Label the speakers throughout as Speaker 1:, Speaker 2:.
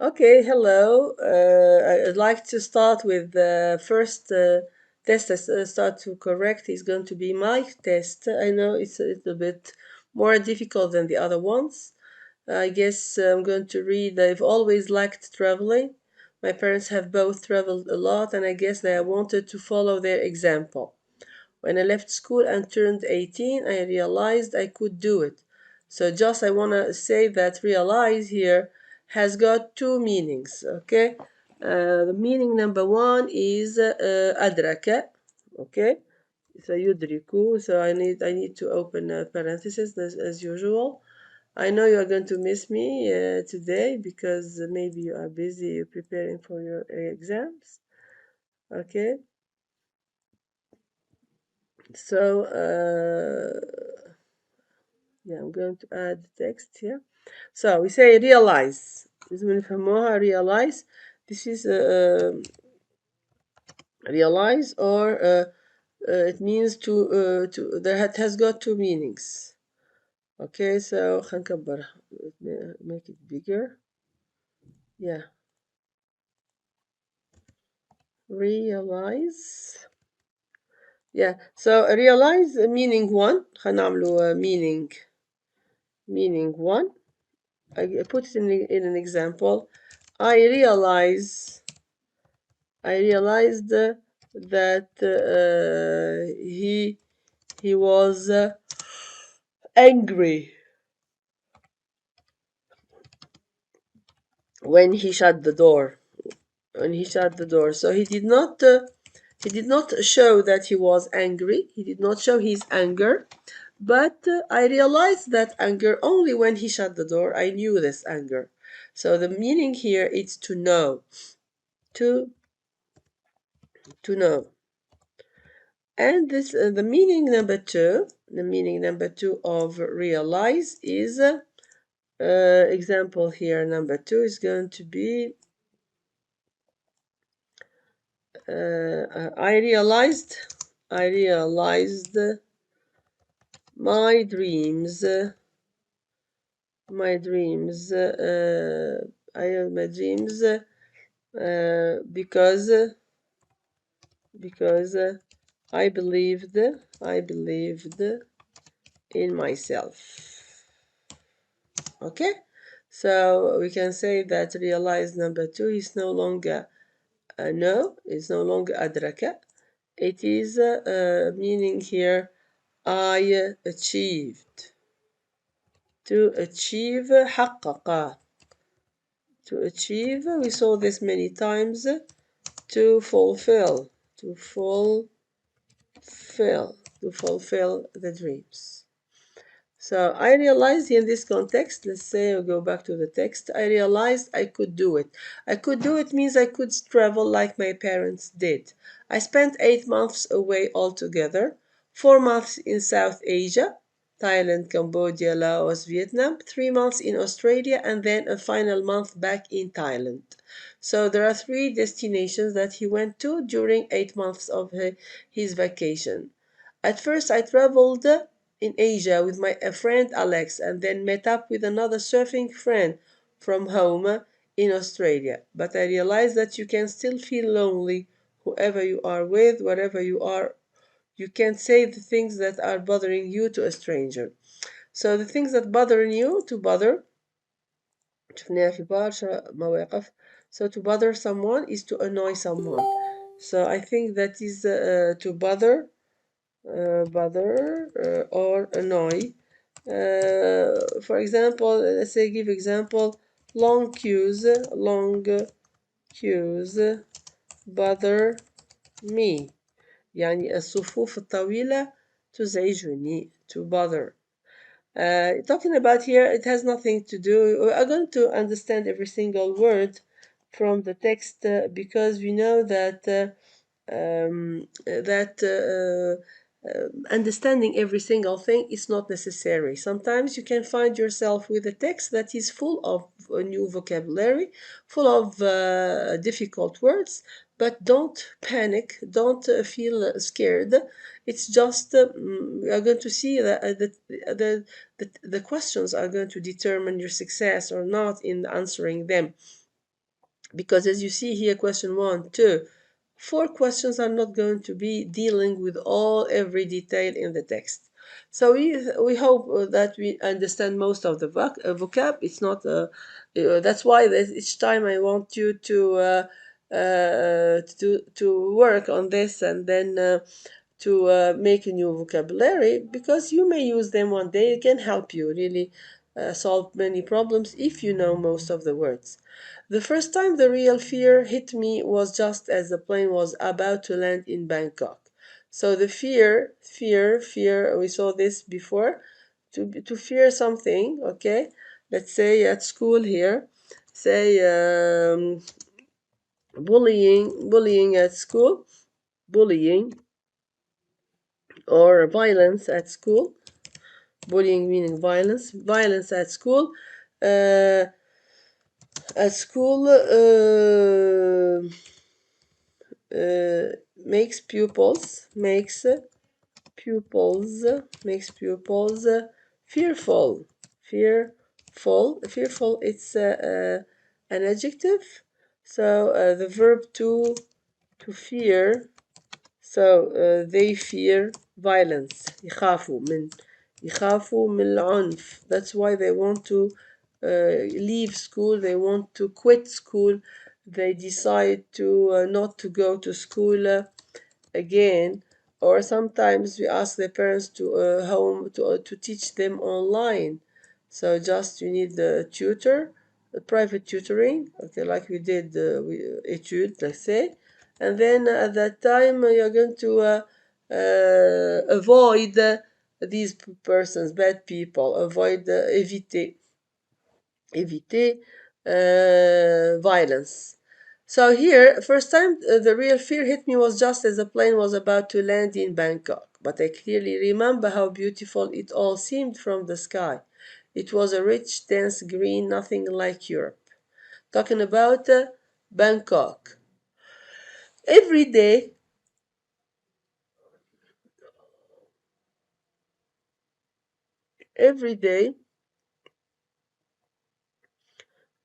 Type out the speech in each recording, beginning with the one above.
Speaker 1: Okay, hello. I'd like to start with the first test I start to correct is going to be my test. I know it's a little bit more difficult than the other ones. I guess I'm going to read. I've always liked traveling. My parents have both traveled a lot, and I guess they wanted to follow their example. When I left school and turned 18, I realized I could do it. So just I want to say that realize here has got two meanings, okay? The meaning number one is أدرك, okay? So يدرك, so I need to open a parenthesis as usual. I know you are going to miss me today because maybe you are busy preparing for your exams, okay? So yeah, I'm going to add the text here. So we say realize. لازم نفهموها realize. This is realize or it means to that has got two meanings. Okay, so خلينا نكبرها. Make it bigger. Yeah, realize. Yeah, so realize meaning one. خلينا نعملوا meaning one. I put it in an example. I realize I realized that he was angry when he shut the door. When he shut the door, so he did not show that he was angry. He did not show his anger, but I realized that anger only when he shut the door. I knew this anger. So the meaning here is to know, to to know. And this the meaning number two of realize is example here. Number two is going to be I realized my dreams. My dreams. I have my dreams because I believed in myself. Okay, so we can say that realize number two is no longer no, it's no longer adraka. It is meaning here I achieved. To achieve حقق. To achieve, we saw this many times. To fulfill. To fulfill. To fulfill the dreams. So I realized in this context, let's say I'll go back to the text, I realized I could do it. I could do it means I could travel like my parents did. I spent 8 months away altogether, 4 months in South Asia, Thailand, Cambodia, Laos, Vietnam, 3 months in Australia, and then a final month back in Thailand. So there are three destinations that he went to during 8 months of his vacation. At first, I traveled in Asia with my friend Alex and then met up with another surfing friend from home in Australia. But I realized that you can still feel lonely whoever you are with, wherever you are. You can't say the things that are bothering you to a stranger. So the things that bother you to bother شفناها في برشا مواقف. So to bother someone is to annoy someone. So I think that is to bother or annoy. For example, let's say give example, long queues bother me. يعني الصفوف الطويلة تزعجني, to bother. Talking about here, it has nothing to do. We are going to understand every single word from the text because we know that understanding every single thing is not necessary. Sometimes you can find yourself with a text that is full of new vocabulary, full of difficult words, but don't panic, don't feel scared. It's just we are going to see that the questions are going to determine your success or not in answering them. because as you see here, question 1, 2, 4 questions are not going to be dealing with every detail in the text. So we hope that we understand most of the vocab. It's not that's why each time I want you to work on this, and then to make a new vocabulary, because you may use them one day. It can help you really solve many problems if you know most of the words. The first time the real fear hit me was just as the plane was about to land in Bangkok. So the fear, we saw this before, to fear something, okay? Let's say at school here, say bullying at school, bullying or violence at school. Bullying meaning violence at school. Uh, at school uh, makes pupils makes pupils fearful. Fearful, it's an adjective. So the verb to fear. So they fear violence. يخافوا من العنف. That's why they want to leave school. They want to quit school. They decide to not to go to school again. Or sometimes we ask their parents to home to teach them online. So just you need the tutor, the private tutoring, okay, like we did etude, let's say, and then at that time you're going to avoid these persons, bad people, avoid éviter violence. So here, first time the real fear hit me was just as the plane was about to land in Bangkok. But I clearly remember how beautiful it all seemed from the sky. It was a rich, dense green, nothing like Europe. Talking about Bangkok. Every day, every day,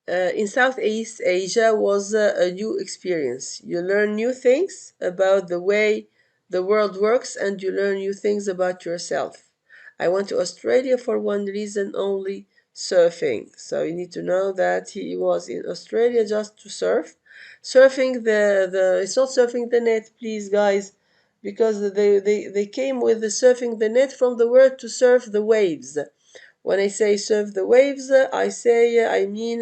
Speaker 1: in Southeast Asia was a new experience. You learn new things about the way the world works, and you learn new things about yourself. I went to Australia for one reason only, surfing. So you need to know that he was in Australia just to surf. Surfing the it's not surfing the net, please guys, because they came with the surfing the net from the word to surf the waves. When I say surf the waves, I mean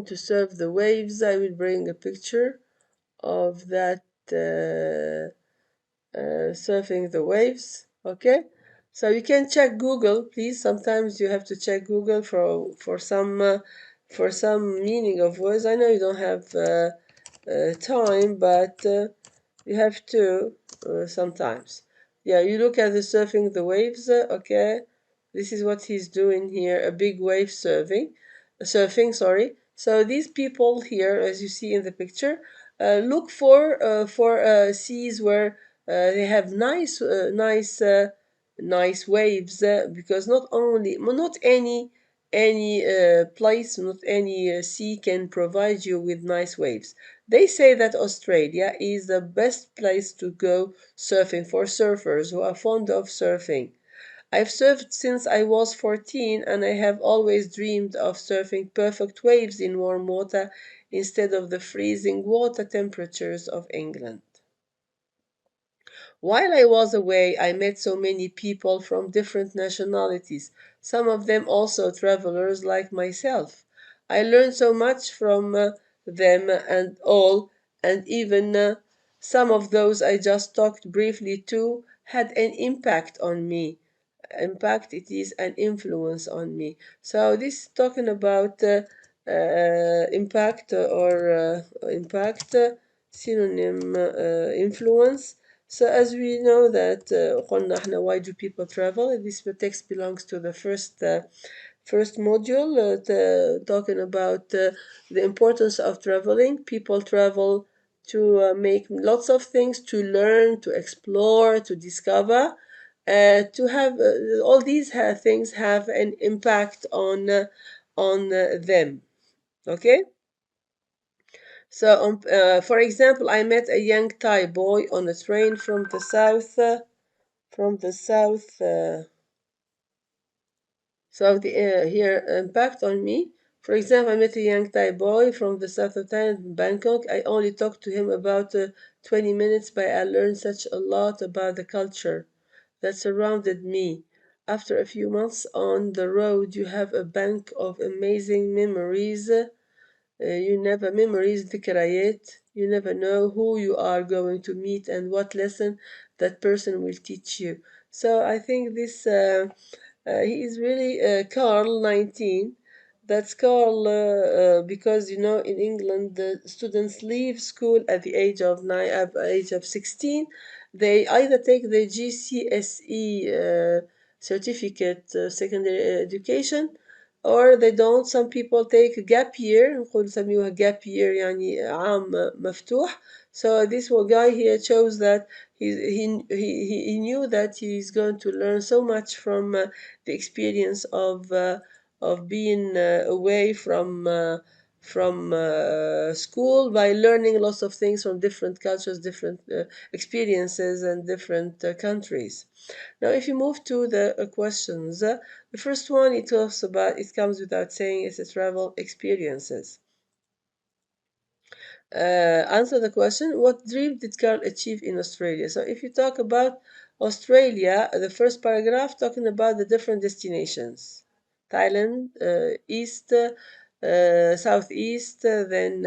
Speaker 1: to surf the waves. I will bring a picture of that surfing the waves. Okay, so you can check Google, please. Sometimes you have to check Google for some meaning of words. I know you don't have time, but you have to sometimes. Yeah, you look at the surfing the waves. Okay, this is what he's doing here, a big wave surfing, sorry. So these people here, as you see in the picture, look for seas where they have nice waves, because not any place, not any sea can provide you with nice waves. They say that Australia is the best place to go surfing for surfers who are fond of surfing. I've surfed since I was 14, and I have always dreamed of surfing perfect waves in warm water instead of the freezing water temperatures of England. While I was away, I met so many people from different nationalities, some of them also travelers like myself. I learned so much from them and all, and even some of those I just talked briefly to had an impact on me. Impact, it is an influence on me. So this is talking about impact, or synonym, influence. So as we know that قلنا احنا why do people travel? This text belongs to the first module, talking about the importance of traveling. People travel to make lots of things, to learn, to explore, to discover, to have all these things have an impact on them. Okay. So, for example, I met a young Thai boy on a train from the south. So the here impact on me. For example, I met a young Thai boy from the south of Thailand, in Bangkok. I only talked to him about 20 minutes, but I learned such a lot about the culture that surrounded me. After a few months on the road, you have a bank of amazing memories. You never memories ذكريات. You never know who you are going to meet and what lesson that person will teach you. So I think this he is really Carl 19. That's Carl because you know in England the students leave school at the age of at the age of 16. They either take the GCSE certificate secondary education or they don't. Some people take a gap year نقول نسميوها gap year يعني عام مفتوح. So this one guy here chose that he knew that he's going to learn so much from the experience of being away from school by learning lots of things from different cultures, different experiences, and different countries. Now, if you move to the questions, the first one it talks about, it comes without saying, it's a travel experiences. Answer the question, what dream did Carl achieve in Australia? So if you talk about Australia, the first paragraph talking about the different destinations. Thailand, east, southeast, then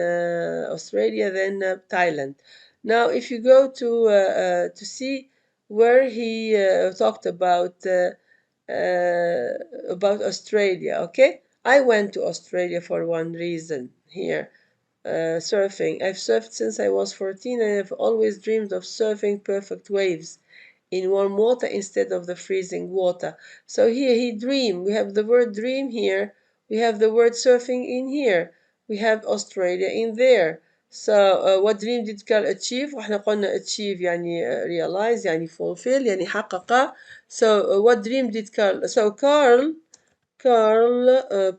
Speaker 1: Australia, then Thailand. Now, if you go to see where he talked about Australia, okay? I went to Australia for one reason here. Surfing. I've surfed since I was 14 and I've always dreamed of surfing perfect waves in warm water instead of the freezing water. So here he dream. We have the word dream here. We have the word surfing in here. We have Australia in there. So what dream did Carl achieve? واحنا قلنا achieve يعني realize يعني fulfill يعني حقق. So what dream did Carl? So Carl,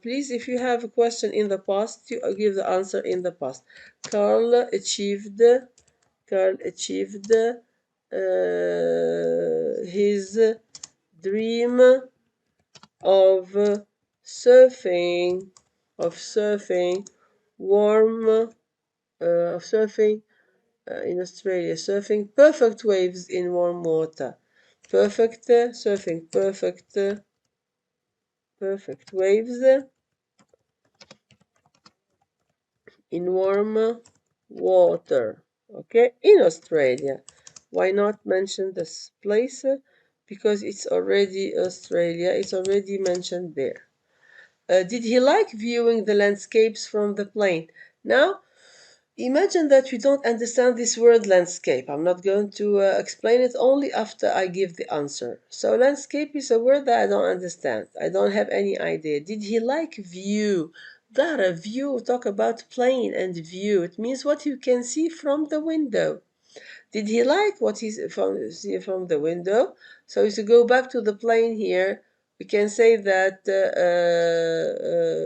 Speaker 1: please, if you have a question in the past, you give the answer in the past. Carl achieved, Carl achieved his dream of surfing, of surfing, warm, of surfing in Australia, surfing perfect waves in warm water. Perfect surfing, perfect waves in warm water. Okay, in Australia. Why not mention this place? Because it's already Australia, it's already mentioned there. Did he like viewing the landscapes from the plane? Now, imagine that you don't understand this word landscape. I'm not going to explain it only after I give the answer. So, landscape is a word that I don't understand. I don't have any idea. Did he like view? That a view, talk about plane and view. It means what you can see from the window. Did he like what he see from the window? So if you go back to the plane here, we can say that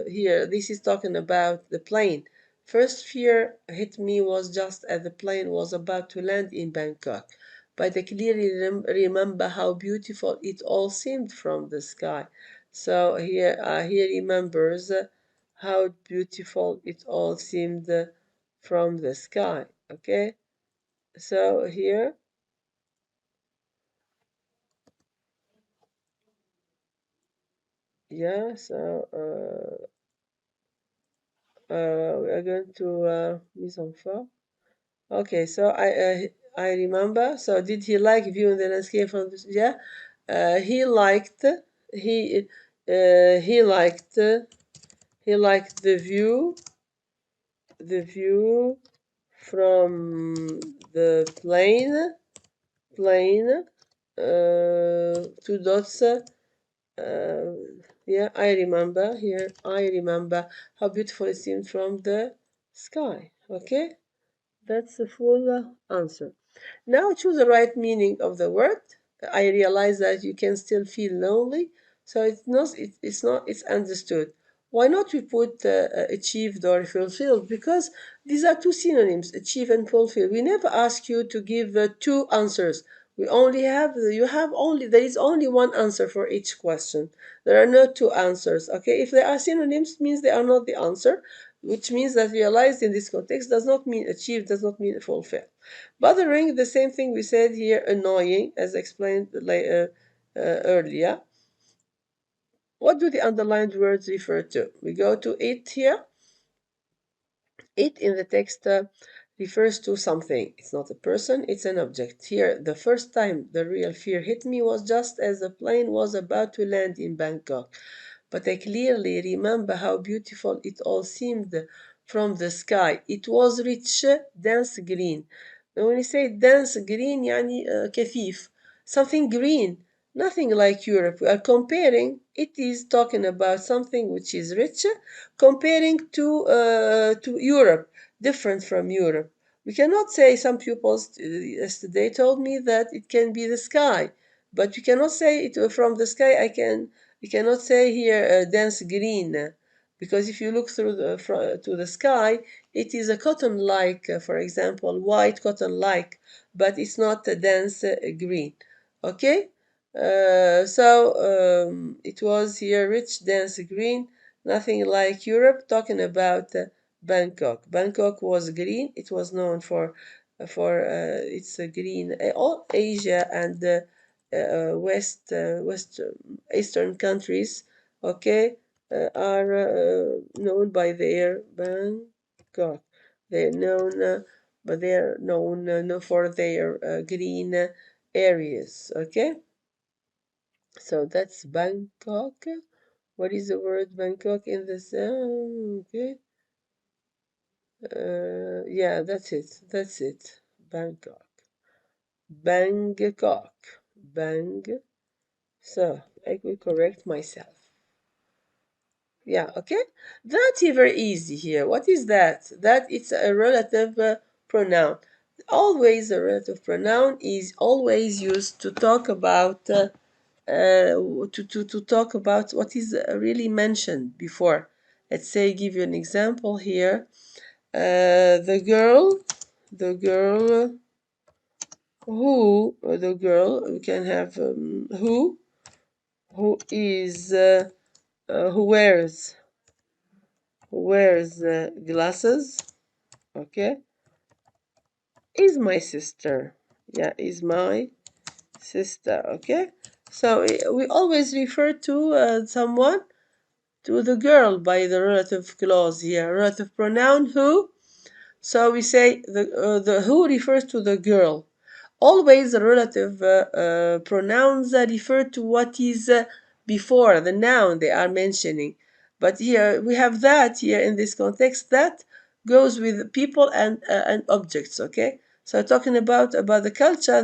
Speaker 1: here, this is talking about the plane. First fear hit me was just as the plane was about to land in Bangkok, but I clearly remember how beautiful it all seemed from the sky. So here, he remembers how beautiful it all seemed from the sky. Okay. So here, yeah, so we are going to mise en forme. Okay, so I remember. So did he like viewing the landscape from this? Yeah, he liked he he liked he liked the view from the plane two dots. Yeah, I remember here. I remember how beautiful it seemed from the sky. Okay, that's the full answer. Now choose the right meaning of the word. I realize that you can still feel lonely, so it's not. It's not. It's understood. Why not we put achieved or fulfilled? Because these are two synonyms, achieve and fulfill. We never ask you to give two answers. We only have, you have only, there is only one answer for each question. There are no two answers, okay? If they are synonyms, means they are not the answer, which means that realized in this context does not mean achieve, does not mean fulfill. Bothering, the same thing we said here, annoying, as explained earlier. What do the underlined words refer to? We go to it here. It in the text refers to something. It's not a person, it's an object. Here, the first time the real fear hit me was just as the plane was about to land in Bangkok. But I clearly remember how beautiful it all seemed from the sky. It was rich, dense green. And when you say dense green, يعني كثيف. Something green. Nothing like Europe. We are comparing, it is talking about something which is rich, comparing to Europe, different from Europe. We cannot say, some pupils yesterday told me that it can be the sky, but you cannot say it from the sky. You cannot say here dense green, because if you look through to the sky, it is a cotton-like, for example, white cotton-like, but it's not a dense green. Okay, it was here rich, dense green, nothing like Europe. Talking about Bangkok. Bangkok was green. It was known for its green. All Asia and West Eastern countries, okay, are known by their Bangkok. They're known, but they're known for their green areas. Okay, so that's Bangkok. What is the word Bangkok in this? Okay. Yeah, that's it. That's it. Bangkok. Bangkok. Bang. So I will correct myself. Yeah, okay. That's very easy here. What is that? That it's a relative pronoun. Always a relative pronoun is always used to talk about to talk about what is really mentioned before. Let's say, give you an example here. The girl the girl, we can have who is who wears glasses, okay, is my sister. Yeah, is my sister, okay. So we always refer to someone, to the girl, by the relative clause here, relative pronoun who. So we say the who refers to the girl. Always the relative pronouns refer to what is before the noun they are mentioning. But here we have that here in this context that goes with people and objects. Okay, so talking about the culture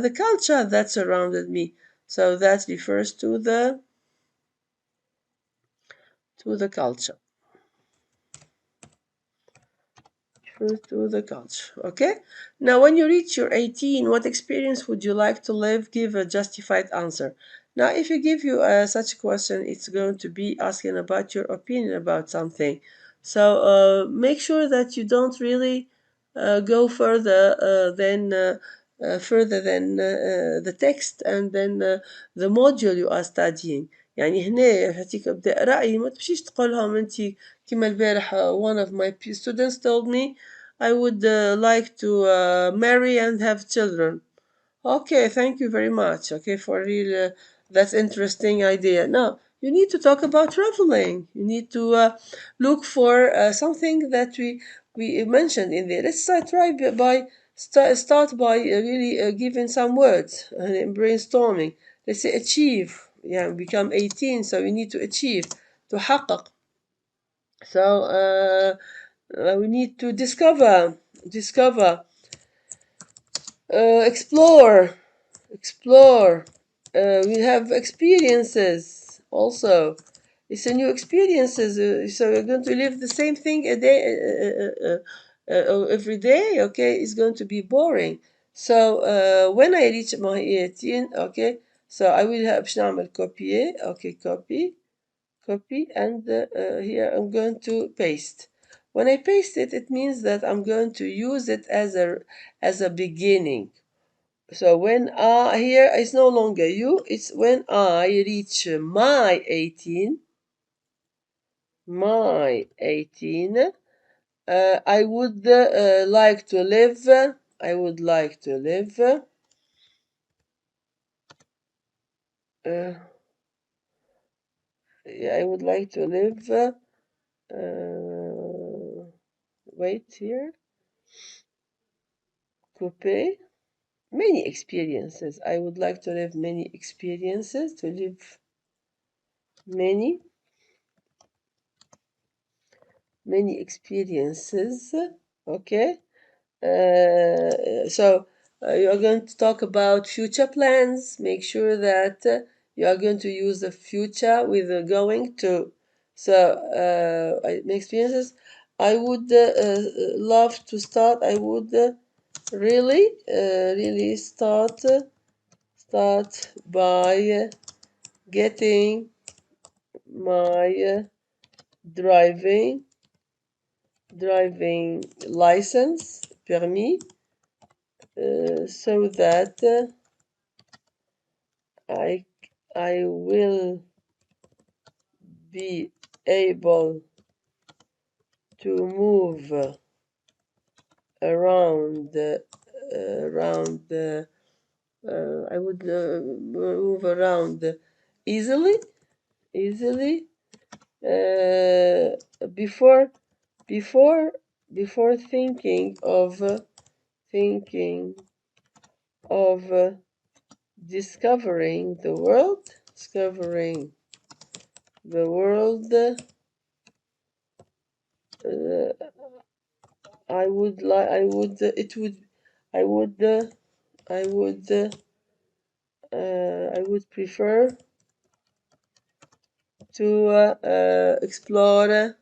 Speaker 1: that surrounded me. So that refers to the culture. To the culture. Okay. Now, when you reach your 18, what experience would you like to live? Give a justified answer. Now, if you give you such a question, it's going to be asking about your opinion about something. So make sure that you don't really go further than the text and then the module you are studying. يعني هنا هاتيك ابدأ رأي، ما تمشيش تقولهم انت كما البارح one of my students told me I would like to marry and have children. Okay, thank you very much. Okay, for real, that's interesting idea. Now you need to talk about traveling. You need to look for something that we mentioned in there. Let's start by really giving some words and brainstorming. Let's say achieve. Yeah, become 18, so we need to achieve, to حقق. So we need to discover, explore. We have experiences also. It's a new experiences. So we're going to live the same thing a day, every day. Okay, it's going to be boring. So when I reach my 18, okay, so I will have باش نعمل copier. Okay, copy, copy, and here I'm going to paste. When I paste it, it means that I'm going to use it as a beginning. So when I here it's no longer you, it's when I reach my 18, I would like to live. I would like to live. Uh, yeah, I would like to live. Wait here. Coupe. Many experiences. I would like to live many experiences. To live many experiences. Okay. So you are going to talk about future plans. Make sure that you are going to use the future with the going to. So my experiences. I would love to start. I would really start by getting my driving license, permis, so that I I will be able to move around I would move around easily easily before before before thinking of discovering the world. Discovering the world. I would like. I would. It would. I would. I would. I would prefer to explore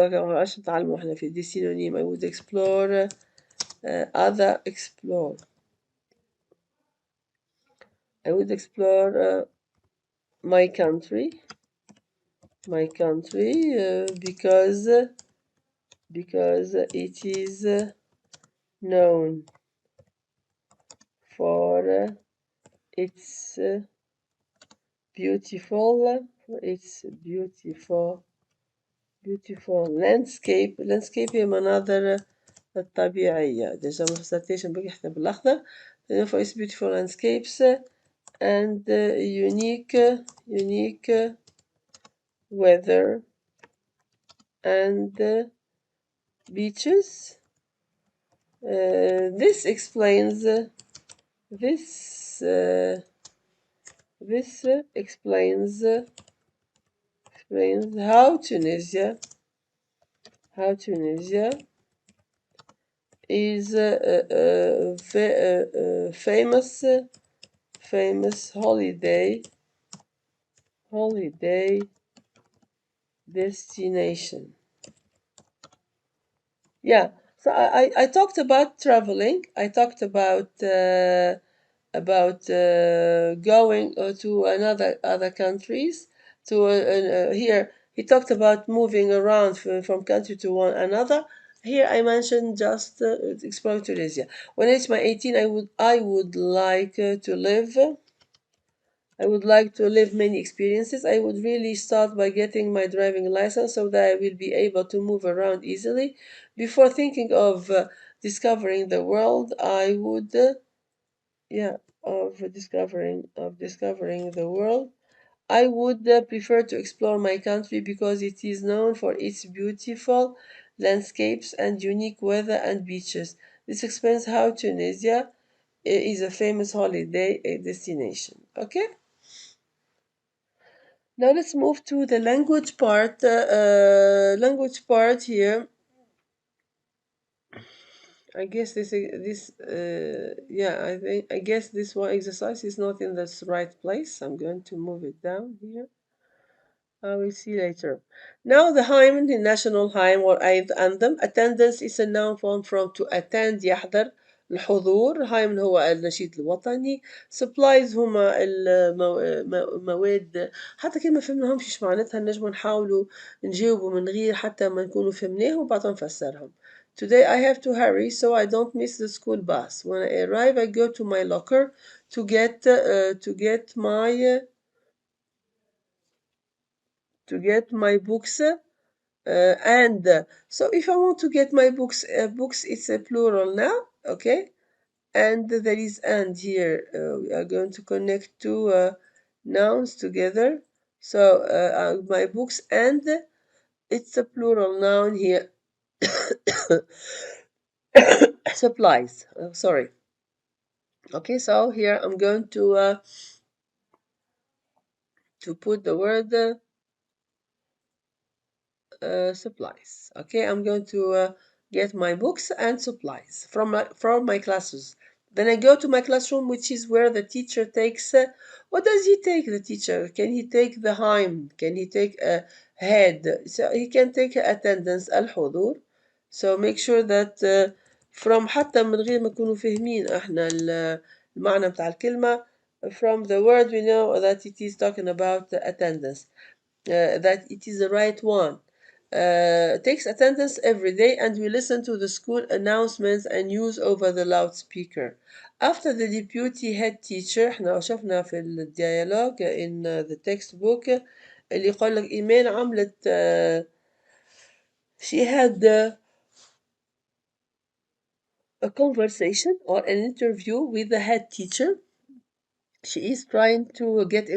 Speaker 1: كمان عشان نتعلموا احنا في دي synonym. I would explore explore. I would explore my country because it is known for its beautiful landscape هي مناظر الطبيعية. ديجا ما فسرتيش نبقي حتى بالأخضر. For its beautiful landscapes and unique weather and beaches. This explains this explains how Tunisia is a famous holiday destination. Yeah, so I talked about traveling. I talked about going to other countries. To here he talked about moving around from country to one another. Here I mentioned just explore Tunisia. When I reach my 18, I would like to live. I would like to live many experiences. I would really start by getting my driving license so that I will be able to move around easily. Before thinking of discovering the world, I would, yeah, of discovering the world. I would prefer to explore my country because it is known for its beautiful landscapes and unique weather and beaches. This explains how Tunisia is a famous holiday destination. Okay? Now let's move to the language part. Language part here. I guess I guess this one exercise is not in the right place. I'm going to move it down here. I will see later. Now the hymn, the national hymn or Eid anthem. Attendance is a noun form from to attend يحضر الحضور، هايمن هو النشيد الوطني، supplies هما المواد. حتى كان ما فهمناهمش ايش معناتها نجمو نحاولوا نجاوبوا من غير حتى ما نكونوا فهمناهم وبعدها نفسرهم. Today I have to hurry so I don't miss the school bus. When I arrive I go to my locker to get my books. And so if I want to get my books it's a plural now, okay? And there is and here. We are going to connect two nouns together. So my books and it's a plural noun here. Supplies. Sorry. Okay, so here I'm going to put the word supplies. Okay, I'm going to get my books and supplies from my classes. Then I go to my classroom, which is where the teacher takes. What does he take? The teacher, can he take the hymn? Can he take a head? So he can take attendance الحضور. So make sure that from حتى من غير ما نكونوا فاهمين احنا المعنى بتاع الكلمة. From the word we know that it is talking about attendance. That it is the right one. Takes attendance every day and we listen to the school announcements and news over the loudspeaker. After the deputy head teacher احنا شفنا في الديالوج in the textbook اللي يقول لك إيمان عملت she had a conversation or an interview with the head teacher. She is trying to collect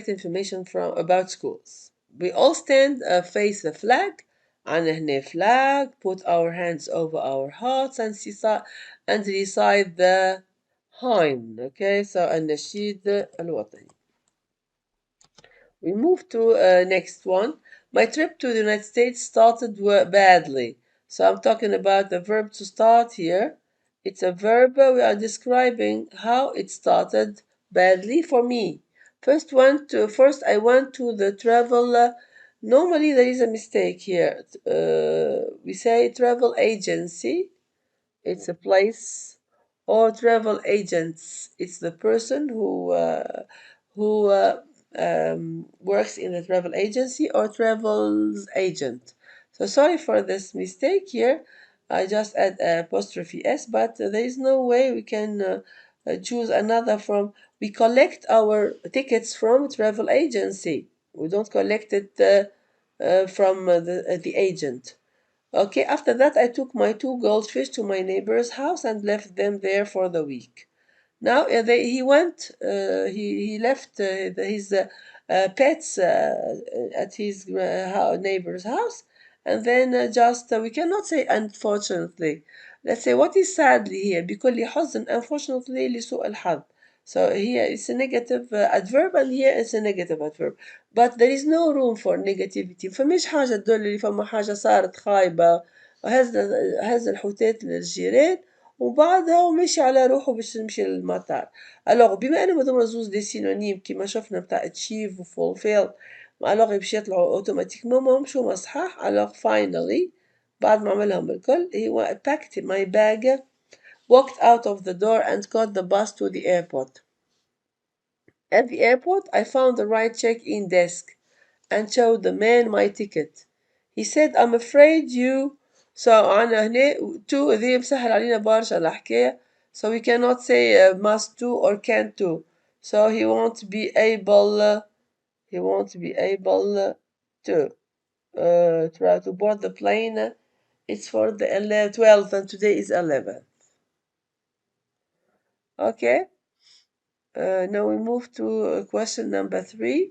Speaker 1: information from about schools. We all stand face the flag, عنا هنا flag, put our hands over our hearts and recite the hymn. Okay, so النشيد الوطني. We move to next one. My trip to the United States started badly. So I'm talking about the verb to start here. It's a verb. We are describing how it started badly for me. First I went to the travel. Normally there is a mistake here. We say travel agency. It's a place, or travel agents. It's the person who works in a travel agency or travels agent. So sorry for this mistake here. I just add apostrophe s, but there is no way we can choose another from. We collect our tickets from travel agency. We don't collect it from the agent. Okay, after that, I took my two goldfish to my neighbor's house and left them there for the week. Now he left his pets at his neighbor's house, and then just we cannot say unfortunately. Let's say what is sadly here بكل حزن unfortunately لسوء الحظ. So here it's a negative adverb and here it's a negative adverb. But there is no room for negativity. فمش حاجة تدل لي فما حاجة صارت خايبة هز الحوتات للجيران وبعدها ومشي على روحه باش يمشي للمطار. الوغ بما انه هذوما زوز دي سينونيم كيما شفنا بتاع اتشيف وفولفيل الوغ باش يطلعوا اوتوماتيكمون ماهمش هما صحاح. الوغ finally بعد ما عملهم الكل he packed my bag, walked out of the door and caught the bus to the airport. At the airport I found the right check-in desk and showed the man my ticket. He said I'm afraid you. So عنا هنا to ذي مسهل علينا برشا الحكاية. So we cannot say must do or can't do. So he won't be able to try to board the plane. It's for the 12th and today is 11th. Okay. Now we move to question number 3.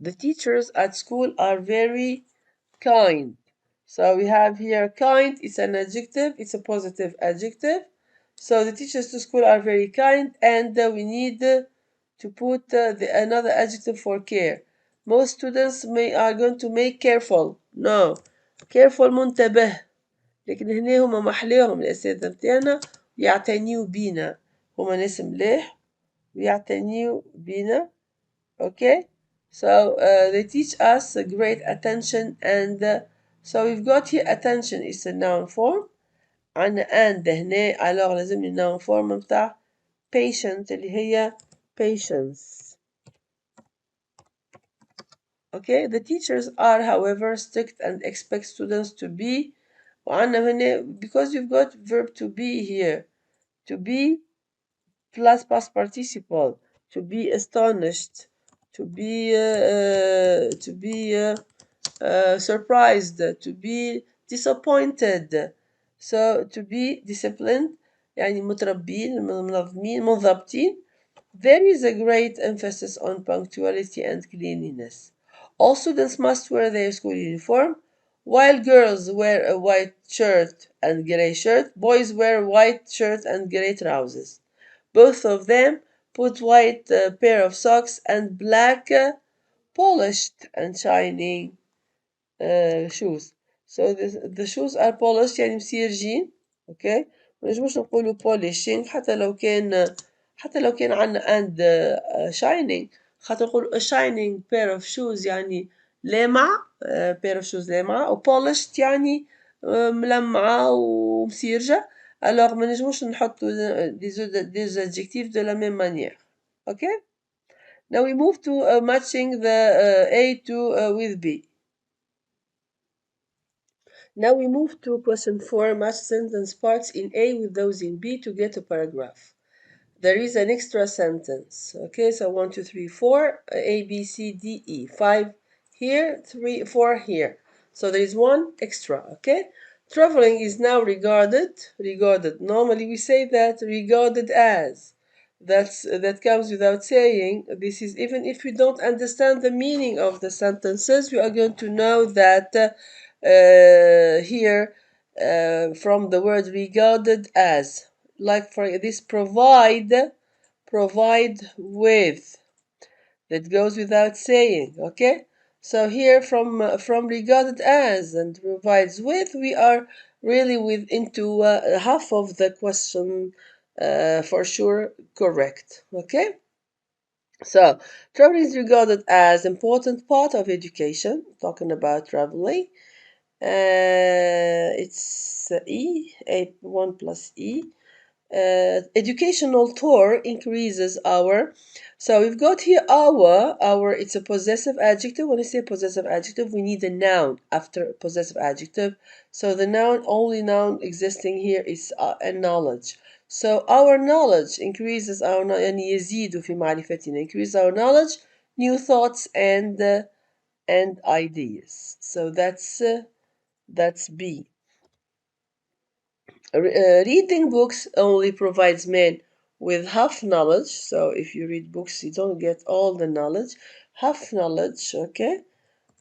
Speaker 1: The teachers at school are very kind. So we have here kind, it's an adjective, it's a positive adjective. So the teachers to school are very kind and we need to put another adjective for care. Most students are going to make careful. No. Careful منتبه. لكن هنا هما محلاهم الأساتذة متاعنا يعتنيوا بينا. هما ناس ملاح ويعتنيوا بينا. Okay, so they teach us great attention and So we've got here attention is a noun form. عنا and هنا alors لازم النون form بتاع patient اللي هي patience. Okay, the teachers are however strict and expect students to be وعنا هنا because you've got verb to be here, to be plus past participle, to be astonished, to be surprised, to be disappointed. So to be disciplined يعني متربين منظمين منضبطين. There is a great emphasis on punctuality and cleanliness. All students must wear their school uniform. While girls wear a white shirt and gray shirt, boys wear white shirt and gray trousers. Both of them put white pair of socks and black polished and shining shoes. So the shoes are polished يعني مسيرجين. اوكي منجموش نقولوا polishing حتى لو كان عندنا and shining خاطر نقول a shining pair of shoes يعني لامع pair of shoes لامعة و polished يعني ملمعة ومسيرجة. alors ما نجموش نحطوا des adjectifs de la même manière. Okay, now we move to matching the A to with B. Now we move to question 4, match sentence parts in A with those in B to get a paragraph. There is an extra sentence. Okay, so 1, 2, 3, 4, A, B, C, D, E. 5 here, 3, 4 here. So there is one extra, okay? Traveling is now regarded. Normally we say that regarded as. That comes without saying. This is even if we don't understand the meaning of the sentences, we are going to know that here from the word regarded as, like for this provide with, that goes without saying. Okay, so here from regarded as and provides with, we are really with into half of the question for sure correct. Okay, so traveling is regarded as important part of education, talking about traveling. It's E, 1 plus E. Educational tour increases our. So we've got here our, it's a possessive adjective. When I say possessive adjective, we need a noun after a possessive adjective. So the only noun existing here is a knowledge. So our knowledge increases our يعني يزيد في معرفتنا, increase our knowledge, new thoughts and ideas. So that's B. Reading books only provides men with half knowledge. So if you read books, you don't get all the knowledge. Half knowledge, okay?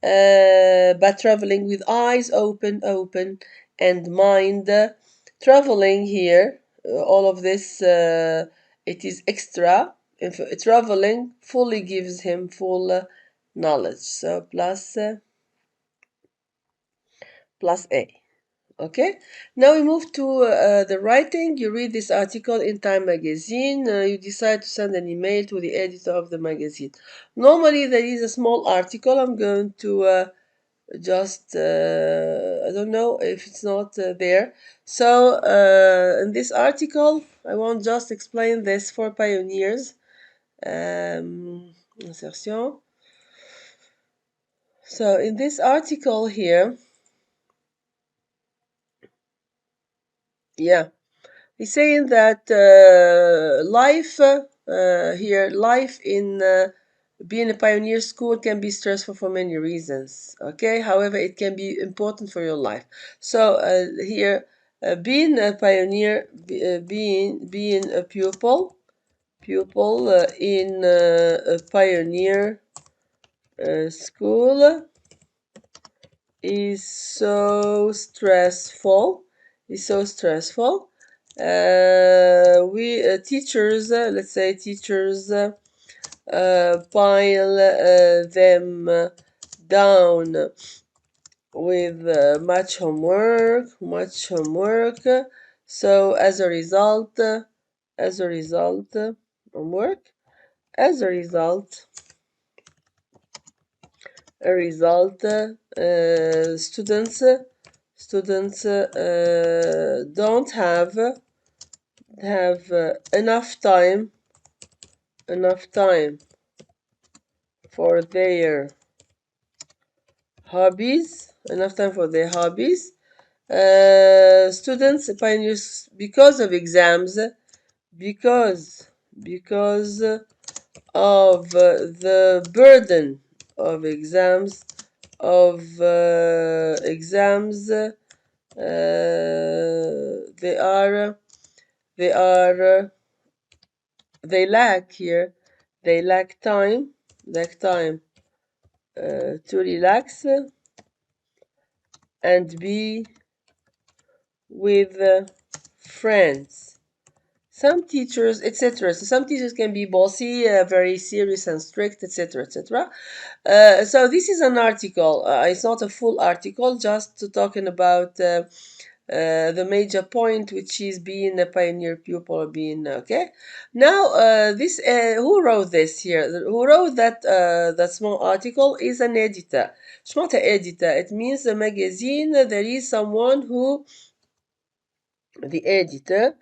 Speaker 1: But traveling with eyes open, and mind. Traveling here, all of this, it is extra. If traveling fully gives him full knowledge. So plus A. Okay, now we move to the writing. You read this article in Time magazine. You decide to send an email to the editor of the magazine. Normally, there is a small article. I'm going to just, I don't know if it's not there. So, in this article, I won't just explain this for pioneers. Insertion. So, in this article here, yeah. He's saying that life in being a pioneer school can be stressful for many reasons. Okay, however, it can be important for your life. So here, being a pioneer, being a pupil in a pioneer school is so stressful. We teachers, let's say teachers, pile them down with much homework. So as a result, homework. As a result, a result. Students don't have enough time for their hobbies. Students pioneers because of exams, because because of the burden of exams. They are they are they lack here. They lack time to relax and be with friends. Some teachers, etc. So some teachers can be bossy, very serious and strict, etc., etc. So this is an article. It's not a full article, just talking about the major point, which is being a pioneer pupil, or being okay. Now, this who wrote this here? Who wrote that small article is an editor. It's not an editor. It means a magazine. There is someone who the editor,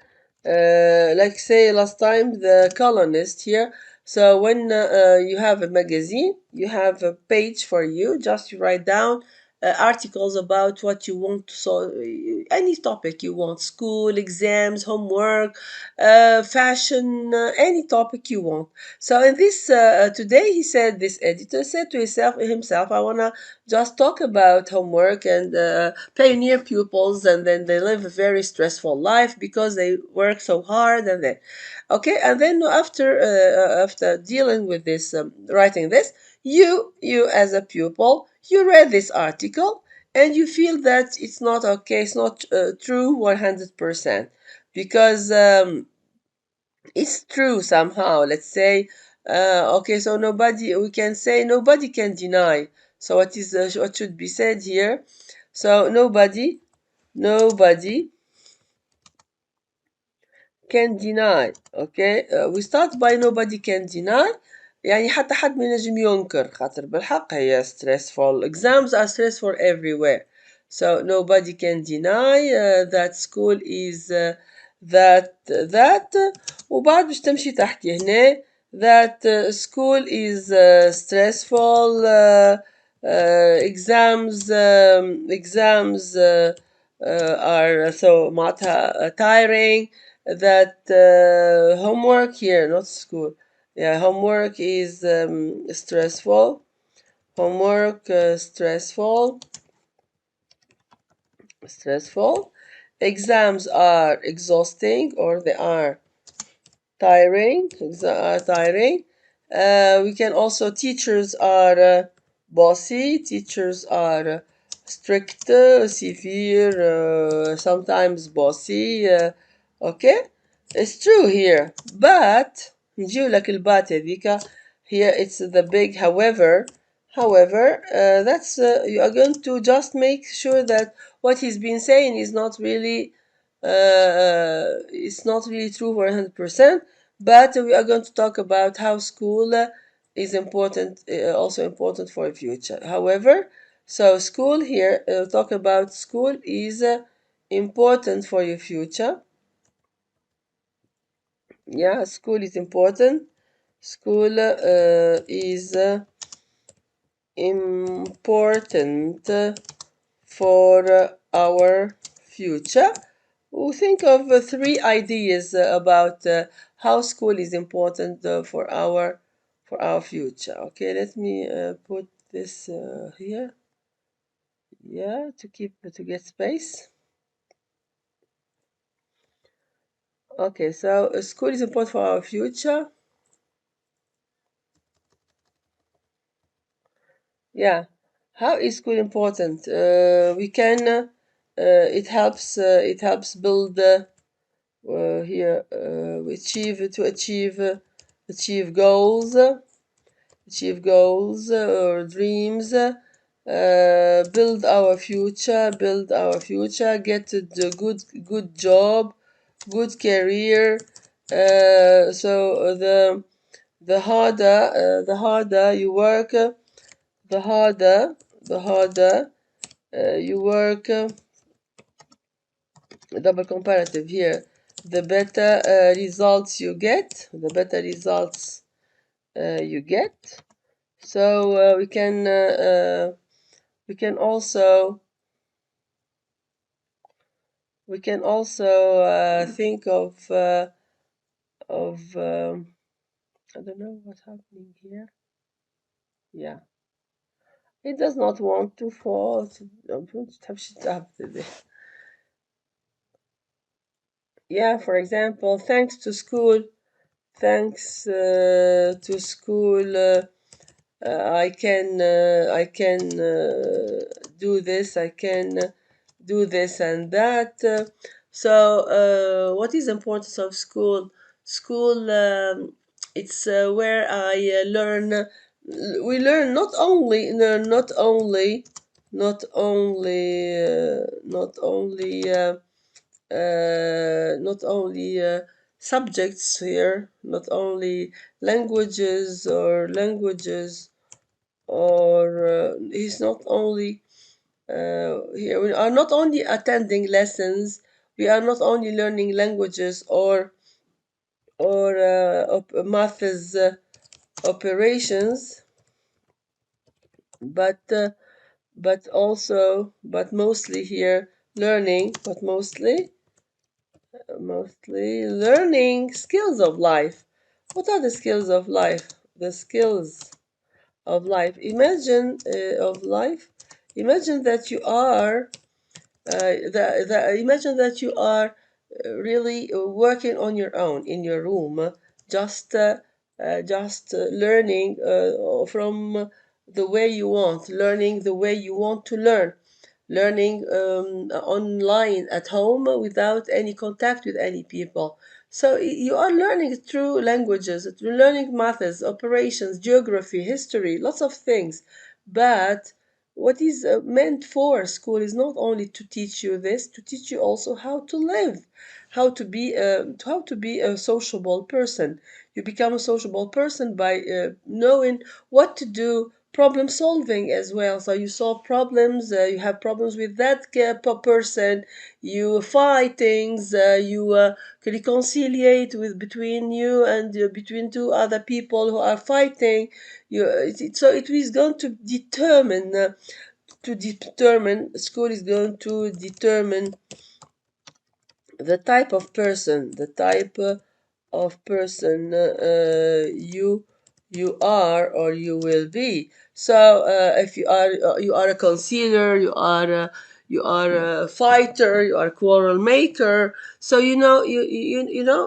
Speaker 1: like say last time the columnist here. So when you have a magazine, you have a page for you, just you write down articles about what you want to solve, any topic you want: school, exams, homework, fashion, any topic you want. So in this today, he said, this editor said to himself, I want to just talk about homework and pioneer pupils, and then they live a very stressful life because they work so hard. And then okay, and then after dealing with this, writing this, you as a pupil, you read this article and you feel that it's not okay, it's not true 100%, because it's true somehow. Let's say, okay, so we can say nobody can deny. So what should be said here? So nobody can deny. Okay, we start by nobody can deny. يعني حتى حد ما ينجم ينكر، خاطر بالحق هي stressful. Exams are stressful everywhere. So nobody can deny that school is that وبعد باش تمشي تحكي هنا that school is stressful. Exams are so معناتها tiring. That homework here, not school. Yeah, homework is stressful. Homework stressful. Exams are exhausting, or they are tiring. We can also, teachers are bossy. Teachers are strict, severe, sometimes bossy. Okay, it's true here. But نجيو لك البات هذيك. Here it's the big however. However, that's you are going to just make sure that what he's been saying is not really it's not really true for 100%, but we are going to talk about how school is important, also important for the future. However, so school here, talk about school is important for your future. Yeah, school is important. School is important for our future. We'll think of three ideas about how school is important for our future. Okay, let me put this here. Yeah, to get space. Okay, so school is important for our future. Yeah, how is school important? We can it helps build here achieve goals, or dreams, build our future, get a good job, good career. So the harder you work, the harder you work, double comparative here, the better results you get, you get. So we can also think of I don't know what's happening here. Yeah, it does not want to fall. Yeah, for example, thanks to school, I can do this, I can do this and that. So what is the importance of school? School, it's where I learn. We learn not only subjects here, not only languages, or he's not only here. We are not only attending lessons. We are not only learning languages or maths operations, but but mostly here learning, but mostly learning skills of life. What are the skills of life? The skills of life. Imagine that you are imagine that you are really working on your own in your room, just learning from the way you want, learning the way you want to learn, learning online at home without any contact with any people. So you are learning through languages, through learning maths, operations, geography, history, lots of things. But what is meant for school is not only to teach you this, to teach you also how to live, how to be a sociable person. You become a sociable person by knowing what to do, problem solving as well. So you solve problems, you have problems with that person, you fight things, you reconciliate with between you and between two other people who are fighting. So it is going to determine school is going to determine the type of person, you are or you will be. So if you are a concealer, you are a fighter, you are a quarrel maker. So you know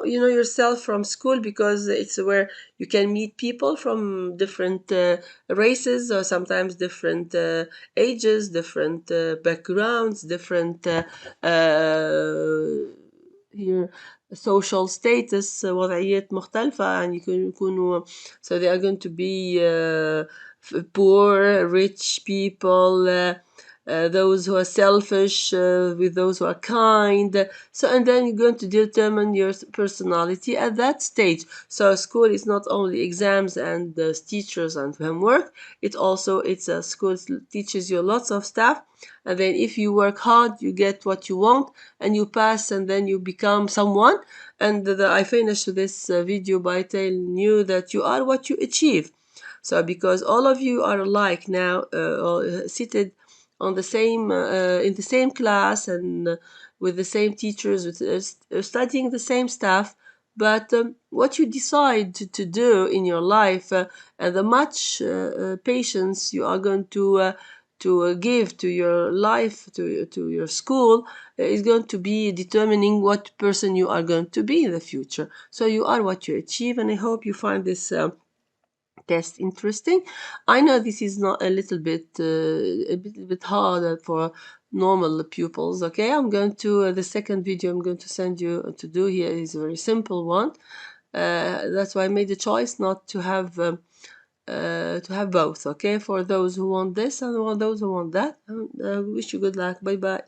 Speaker 1: yourself from school, because it's where you can meet people from different races, or sometimes different ages, different backgrounds, different here social status. وضعيات مختلفة يعني يكونوا. So they are going to be poor, rich people, those who are selfish, with those who are kind. So, and then you're going to determine your personality at that stage. So school is not only exams and teachers and homework. It's a school teaches you lots of stuff. And then if you work hard, you get what you want, and you pass, and then you become someone. And I finished this video by telling you that you are what you achieve. So because all of you are alike now, seated on the same in the same class, and with the same teachers, with studying the same stuff. But what you decide to do in your life, and the much patience you are going to give to your life, to your school, is going to be determining what person you are going to be in the future. So you are what you achieve, and I hope you find this test interesting. I know this is not a little bit harder for normal pupils. Okay, I'm going to the second video I'm going to send you to do here is a very simple one. That's why I made the choice not to have both. Okay, for those who want this and for those who want that. I wish you good luck. Bye bye.